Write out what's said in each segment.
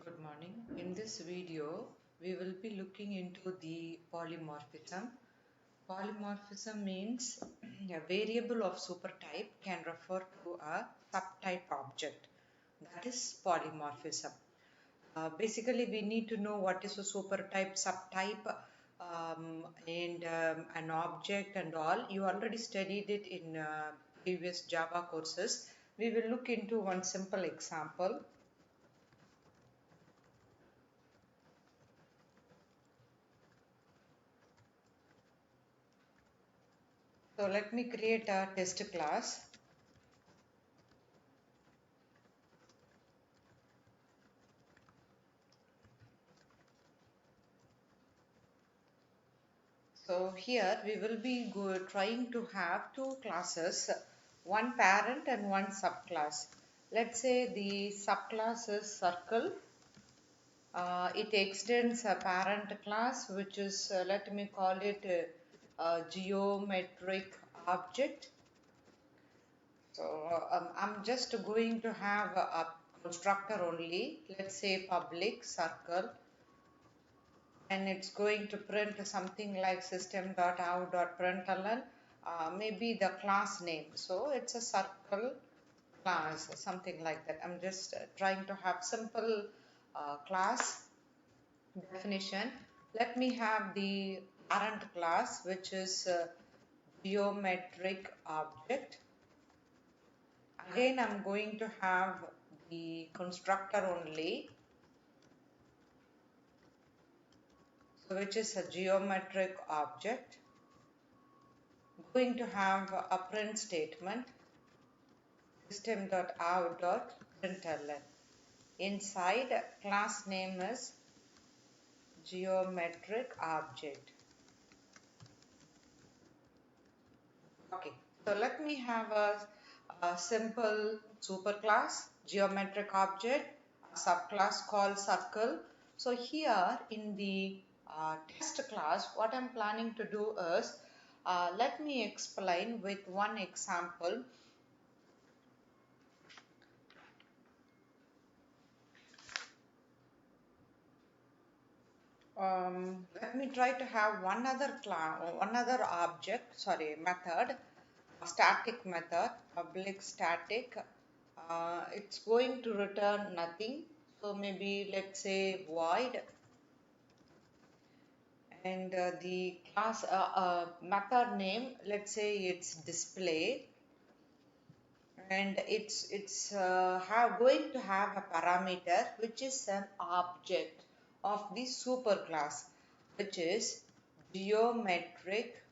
Good morning. In this video, we will be looking into the polymorphism. Polymorphism means a variable of supertype can refer to a subtype object. That is polymorphism. Basically, we need to know what is a supertype, subtype, and an object and all. You already studied it in previous Java courses. We will look into one simple example. So let me create a test class. So here we will be trying to have two classes, one parent and one subclass. Let's say the subclass is circle. It extends a parent class, which is, let me call it a geometric object. So I'm just going to have a constructor only. Let's say public circle, and it's going to print something like system.out.println, maybe the class name. So it's a circle class, something like that. I'm just trying to have simple class definition. Let me have the parent class, which is geometric object. Again, I'm going to have the constructor only, so which is a geometric object. Going to have a print statement, system.out.println. Inside, class name is geometric object. Okay, so let me have a simple superclass, geometric object, a subclass called circle. So here in the test class, what I'm planning to do is, let me explain with one example. Let me try to have one other method, a static method, public static. It's going to return nothing. So maybe let's say void, and the class method name, let's say it's display, and it's going to have a parameter which is an object of the superclass, which is geometric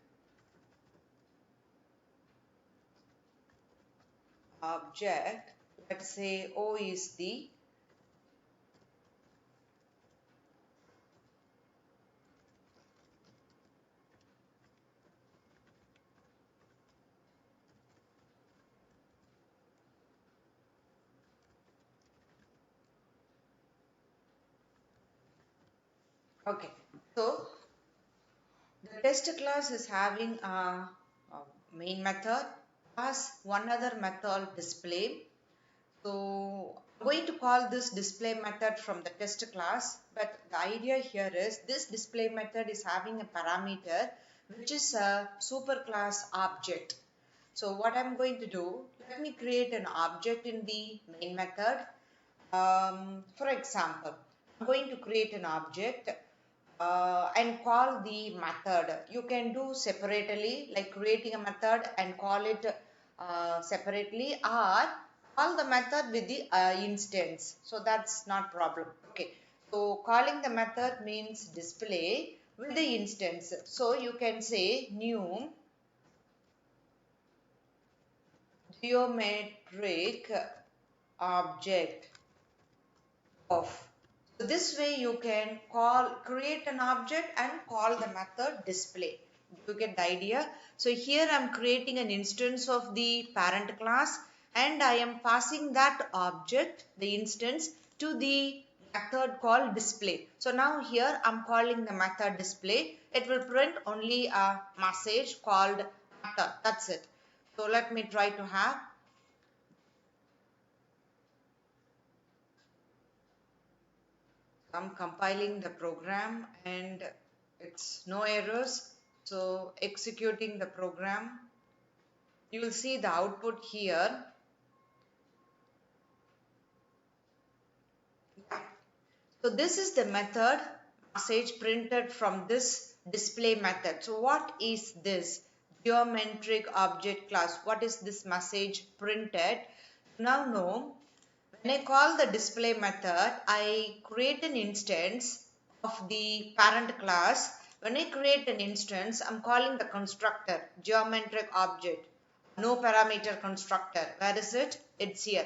object. Let's say O is the okay. So the test class is having a main method plus one other method display. So I'm going to call this display method from the test class, but the idea here is this display method is having a parameter which is a superclass object. So what I'm going to do, let me create an object in the main method. For example, I'm going to create an object and call the method. You can do separately, like creating a method and call it separately, or call the method with the instance. So that's not problem. Okay. So calling the method means display with the instance. So you can say new geometric object of. So this way you can create an object and call the method display. You get the idea? So here I am creating an instance of the parent class, and I am passing that object, the instance, to the method called display. So now here I am calling the method display. It will print only a message called method. That's it. So let me try to have. I'm compiling the program and it's no errors. So executing the program, you will see the output here. So this is the method message printed from this display method. So what is this geometric object class? What is this message printed? Now know, when I call the display method, I create an instance of the parent class. When I create an instance, I'm calling the constructor geometric object, no parameter constructor. Where is it? It's here.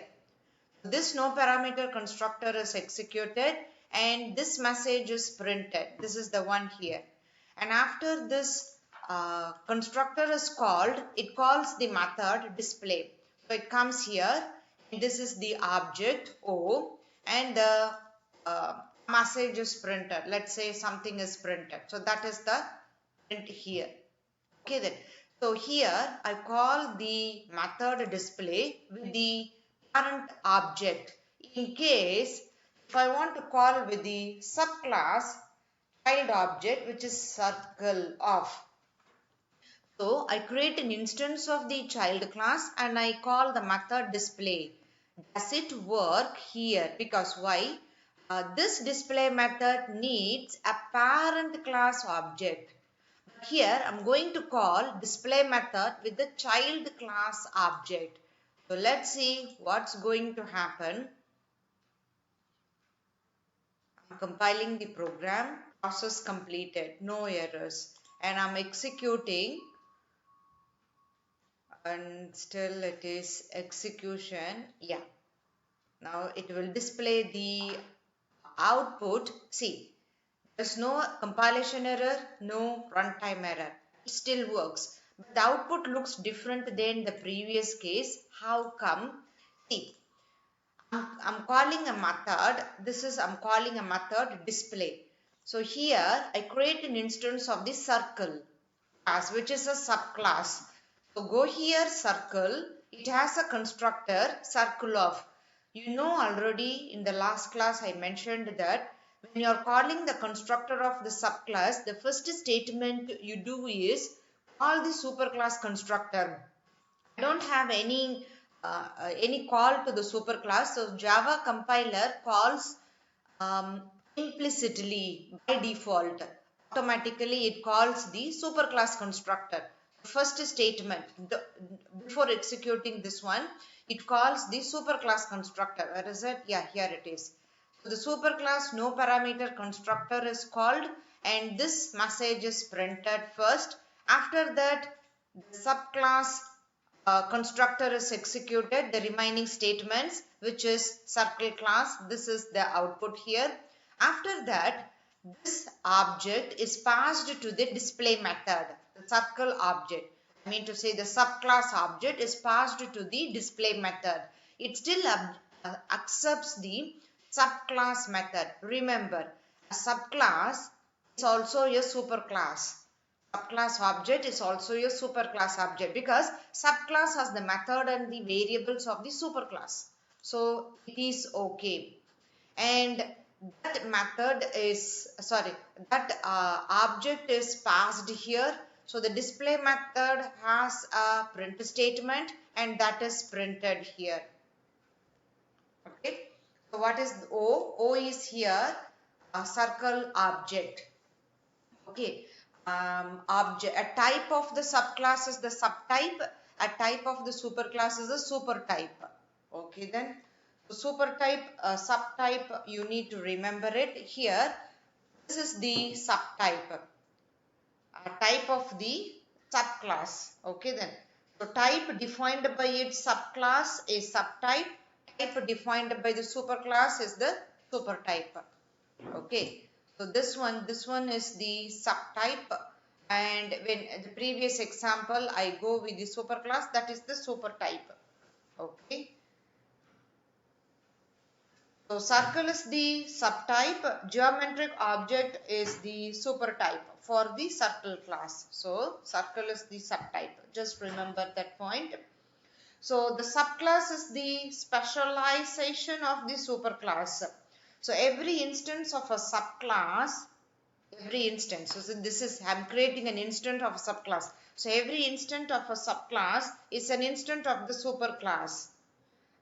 This no parameter constructor is executed and this message is printed. This is the one here. And after this constructor is called, it calls the method display. So it comes here. This is the object O and the message is printed. Let's say something is printed. So that is the print here. Okay then. So here I call the method display with the parent object. In case if I want to call with the subclass child object which is circle of. So I create an instance of the child class and I call the method display. Does it work here? Because why? This display method needs a parent class object. Here I'm going to call display method with the child class object. So let's see what's going to happen. I'm compiling the program, process completed, no errors, and I'm executing and still it is execution. Yeah, now it will display the output. See, there's no compilation error, no runtime error. It still works. But the output looks different than the previous case. How come? See, I'm calling a method. I'm calling a method display. So here I create an instance of the circle class, which is a subclass. So go here, circle. It has a constructor, circle of. You know already in the last class I mentioned that when you are calling the constructor of the subclass, the first statement you do is call the superclass constructor. I don't have any call to the superclass. So Java compiler calls um, implicitly by default. Automatically it calls the superclass constructor. First statement before executing this one, it calls the superclass constructor. Where is it? Yeah, here it is. So the superclass no parameter constructor is called and this message is printed first. After that, the subclass constructor is executed, the remaining statements, which is circle class. This is the output here. After that, this object is passed to the display method, the circle object. I mean to say the subclass object is passed to the display method. It still accepts the subclass method. Remember, a subclass is also a superclass. Subclass object is also a superclass object because subclass has the method and the variables of the superclass. So it is okay. And that method is, sorry, that object is passed here. So the display method has a print statement and that is printed here. Okay. So what is O? O is here a circle object. Okay. Object, a type of the subclass is the subtype, a type of the superclass is the supertype. Okay then, so supertype, subtype, you need to remember it here. This is the subtype, a type of the subclass. Okay then, so type defined by its subclass is subtype, type defined by the superclass is the supertype. Okay, so this one is the subtype, and when the previous example I go with the superclass, that is the supertype. Okay, so circle is the subtype, geometric object is the supertype for the circle class. So circle is the subtype, just remember that point. So the subclass is the specialization of the superclass. So every instance of a subclass, every instance, so this is, I'm creating an instance of a subclass. So every instance of a subclass is an instance of the superclass.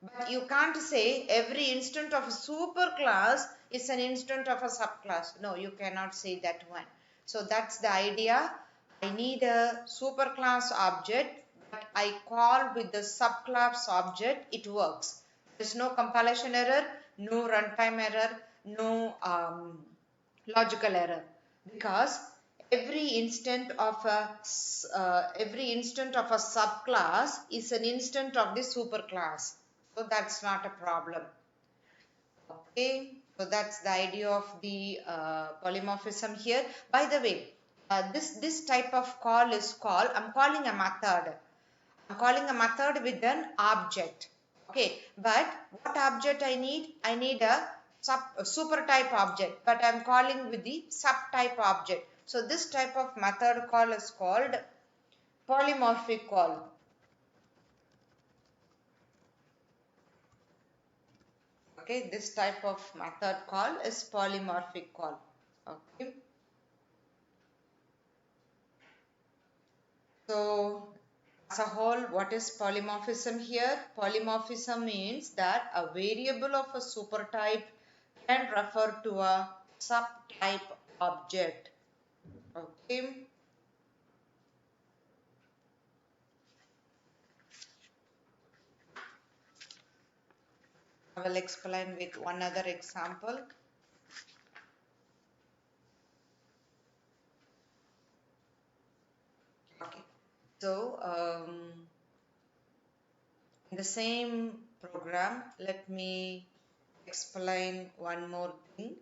But you can't say every instant of a superclass is an instant of a subclass. No, you cannot say that one. So that's the idea. I need a superclass object, but I call with the subclass object, it works. There's no compilation error, no runtime error, no logical error, because every instant of a subclass is an instant of the superclass. So that's not a problem. Okay, so that's the idea of the polymorphism here. By the way, this type of call is called, I'm calling a method. I'm calling a method with an object. Okay, but what object I need? I need a super type object, but I'm calling with the subtype object. So this type of method call is called polymorphic call. Okay, this type of method call is polymorphic call. Okay, so as a whole, what is polymorphism here? Polymorphism means that a variable of a supertype can refer to a subtype object. Okay, I will explain with one other example. Okay, so in the same program, let me explain one more thing.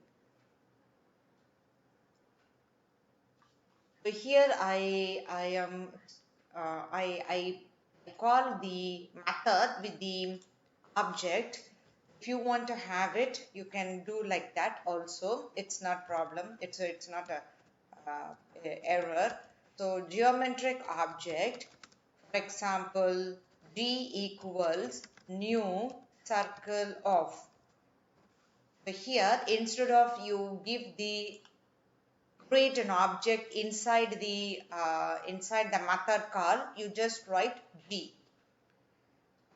So here I call the method with the object. If you want to have it, you can do like that also. It's not problem. It's not a error. So geometric object, for example, G equals new circle of. So here, instead of you give the create an object inside the method call, you just write G.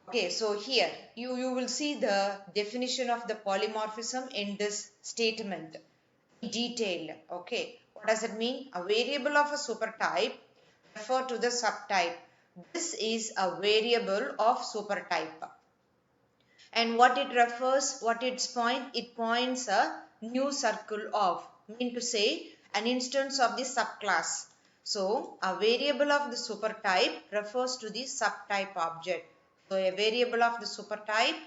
Okay, so here you will see the definition of the polymorphism in this statement detailed. Okay, what does it mean? A variable of a supertype refer to the subtype. This is a variable of supertype. And what it refers, what its point? It points a new circle of, mean to say an instance of the subclass. So a variable of the supertype refers to the subtype object. So a variable of the supertype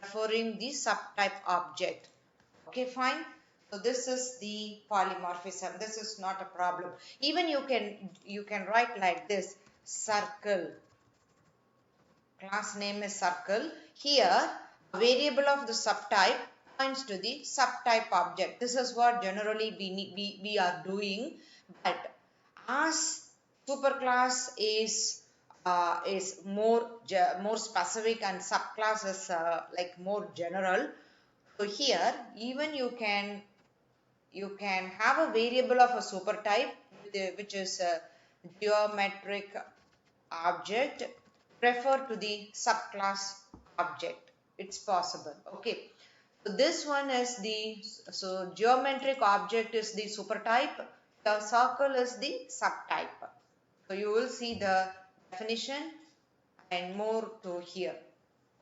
referring the subtype object. Okay, fine. So this is the polymorphism. This is not a problem. Even you can write like this: circle. Class name is circle. Here, a variable of the subtype points to the subtype object. This is what generally we are doing. But as superclass is more specific and subclass is like more general. So here, even you can have a variable of a supertype which is a geometric object refer to the subclass object. It's possible. Okay, so this one is the, so geometric object is the supertype, the circle is the subtype. So you will see the definition and more to here.